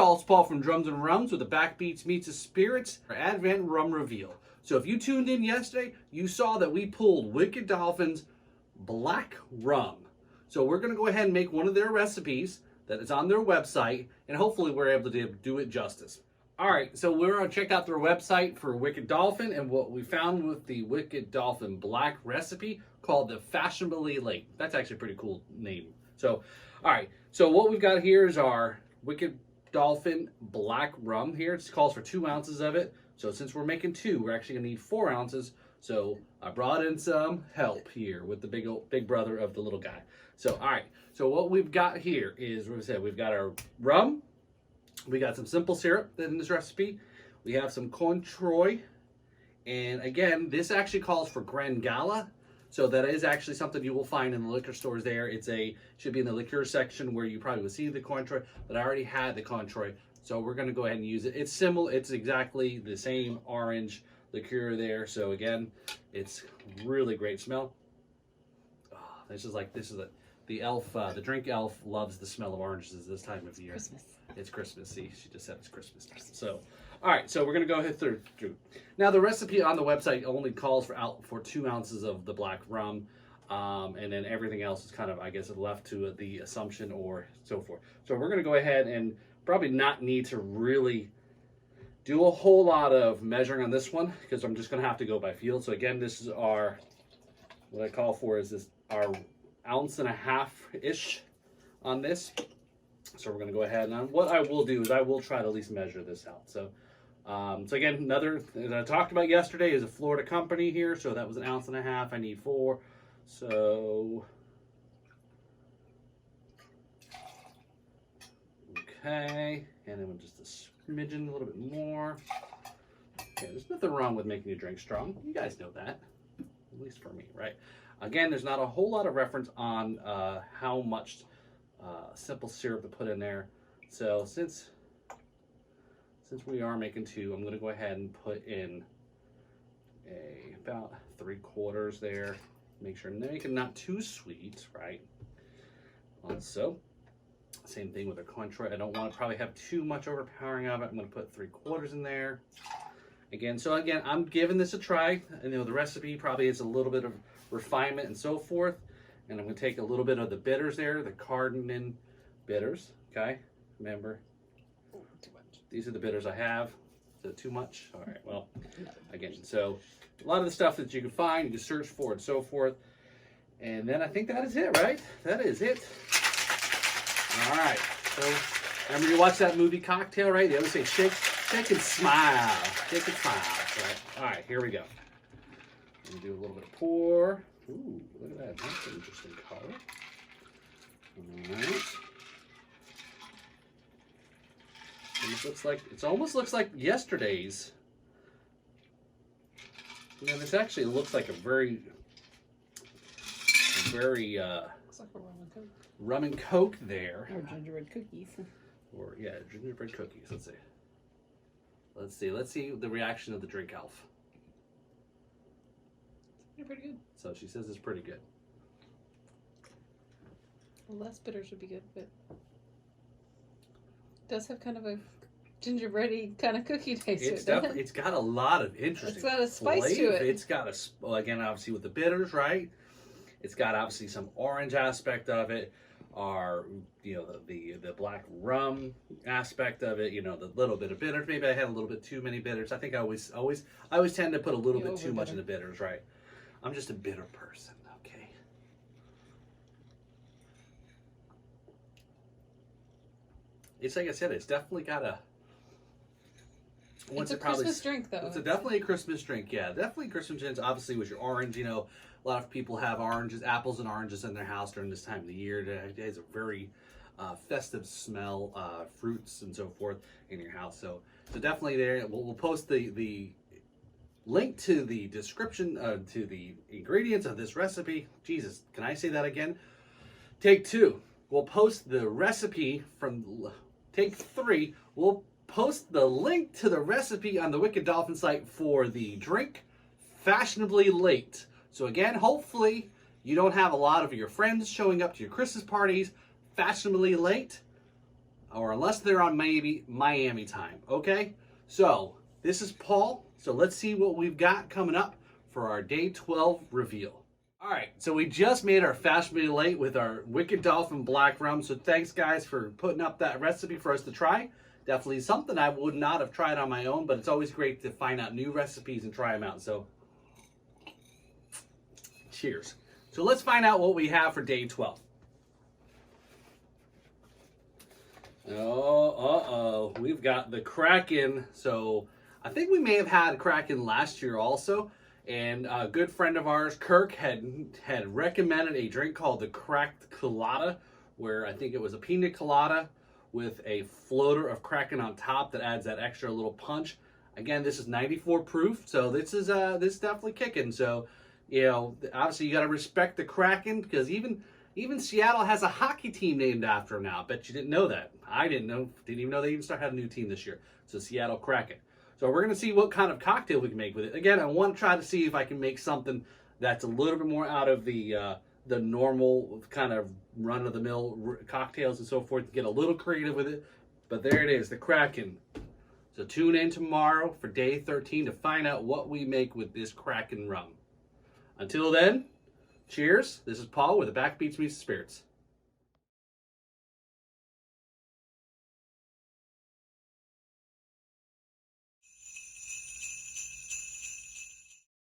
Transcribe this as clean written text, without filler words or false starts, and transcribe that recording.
y'all, it's Paul from Drums and Rums with the Backbeats Meets the Spirits, our Advent Rum Reveal. So if you tuned in yesterday, you saw that we pulled Wicked Dolphin's Black Rum. So we're going to go ahead and make one of their recipes that is on their website, and hopefully we're able to do it justice. All right, so we're going to check out their website for Wicked Dolphin, and what we found with the Wicked Dolphin Black recipe called the Fashionably Late. That's actually a pretty cool name. So, all right, so what we've got here is our Wicked Dolphin Black Rum here. It calls for 2 ounces of it. So since we're making 2, we're actually going to need 4 ounces. So I brought in some help here with the big brother of the little guy. So, all right, so what we've got here is, what we said, we've got our rum. We got some simple syrup in this recipe. We have some Cointreau. And again, this actually calls for Gran Gala. So that is actually something you will find in the liquor stores there. Should be in the liqueur section where you probably would see the Cointreau, but I already had the Cointreau. So we're gonna go ahead and use it. It's similar, it's exactly the same orange liqueur there. So again, it's really great smell. Oh, this is the elf, the drink elf loves the smell of oranges this time of year. Christmas. It's Christmas. See, she just said it's Christmas time. So, all right. So we're gonna go ahead through. Now the recipe on the website only calls for 2 ounces of the black rum, and then everything else is kind of, I guess, left to the assumption or so forth. So we're gonna go ahead and probably not need to really do a whole lot of measuring on this one because I'm just gonna have to go by feel. So again, this is our, what I call for is this our 1.5 ounce-ish on this. So we're going to go ahead, and what I will do is I will try to at least measure this out. So, so again, another that I talked about yesterday is a Florida company here. So that was 1.5 ounces. I need 4. So, okay, and then just a smidgen, a little bit more. Okay, there's nothing wrong with making your drink strong. You guys know that, at least for me, right? Again, there's not a whole lot of reference on how much simple syrup to put in there. So since we are making 2, I'm going to go ahead and put in about 3/4 there. Make sure making not too sweet, right? Also, same thing with the Cointreau. I don't want to probably have too much overpowering of it. I'm going to put 3/4 in there. Again, so again, I'm giving this a try. You know, the recipe probably is a little bit of refinement and so forth. And I'm going to take a little bit of the bitters there, the Cardamom bitters, okay? Remember, Too much. These are the bitters I have. Is it too much? All right, well, again, so a lot of the stuff that you can find, you can search for and so forth. And then I think that is it, right? That is it. All right, so remember you watch that movie Cocktail, right? They always say shake and smile. Shake and smile, right? All right, here we go. I'm going to do a little bit of pour. Ooh, look at that. That's an interesting color. All right. It almost looks like yesterday's. You know, this actually looks like a very looks like a rum and coke. Rum and coke there. Or gingerbread cookies. Or yeah, gingerbread cookies. Let's see the reaction of the drink elf. They're pretty good. So she says it's pretty good. Less bitters would be good, but it does have kind of a gingerbready kind of cookie taste It's to it. definitely, it's got a lot of interesting. It's got a spice to it. It's got well, again, obviously with the bitters, right? It's got obviously some orange aspect of it, or you know the black rum aspect of it. You know, the little bit of bitters. Maybe I had a little bit too many bitters. I think I always tend to put a little bit too much in the bitters, right? I'm just a bitter person, okay? It's like I said, it's definitely got a... It's a Christmas drink, though. It's definitely a Christmas drink, yeah. Definitely Christmas drinks, obviously with your orange, you know. A lot of people have oranges, apples and oranges in their house during this time of the year. It has a very festive smell, fruits and so forth in your house. So definitely there. We'll post the link to the description, to the ingredients of this recipe. Jesus, can I say that again? Take 2. We'll post the recipe from take 3. We'll post the link to the recipe on the Wicked Dolphin site for the drink Fashionably Late. So again, hopefully you don't have a lot of your friends showing up to your Christmas parties fashionably late. or unless they're on maybe Miami time, okay? So, this is Paul. So let's see what we've got coming up for our day 12 reveal. All right, so we just made our Fashionably Late with our Wicked Dolphin Black Rum. So thanks, guys, for putting up that recipe for us to try. Definitely something I would not have tried on my own, but it's always great to find out new recipes and try them out. So, cheers. So let's find out what we have for day 12. Oh, we've got the Kraken. So I think we may have had Kraken last year also. And a good friend of ours, Kirk, had recommended a drink called the Cracked Colada, where I think it was a pina colada with a floater of Kraken on top that adds that extra little punch. Again, this is 94 proof, so this is definitely kicking. So, you know, obviously you got to respect the Kraken, because even Seattle has a hockey team named after him now. I bet you didn't know that. I didn't know. Didn't even know they even had a new team this year. So Seattle Kraken. So we're going to see what kind of cocktail we can make with it. Again, I want to try to see if I can make something that's a little bit more out of the normal kind of run-of-the-mill cocktails and so forth, to get a little creative with it. But there it is, the Kraken. So tune in tomorrow for day 13 to find out what we make with this Kraken rum. Until then, cheers. This is Paul with the Backbeats Meets the Spirits.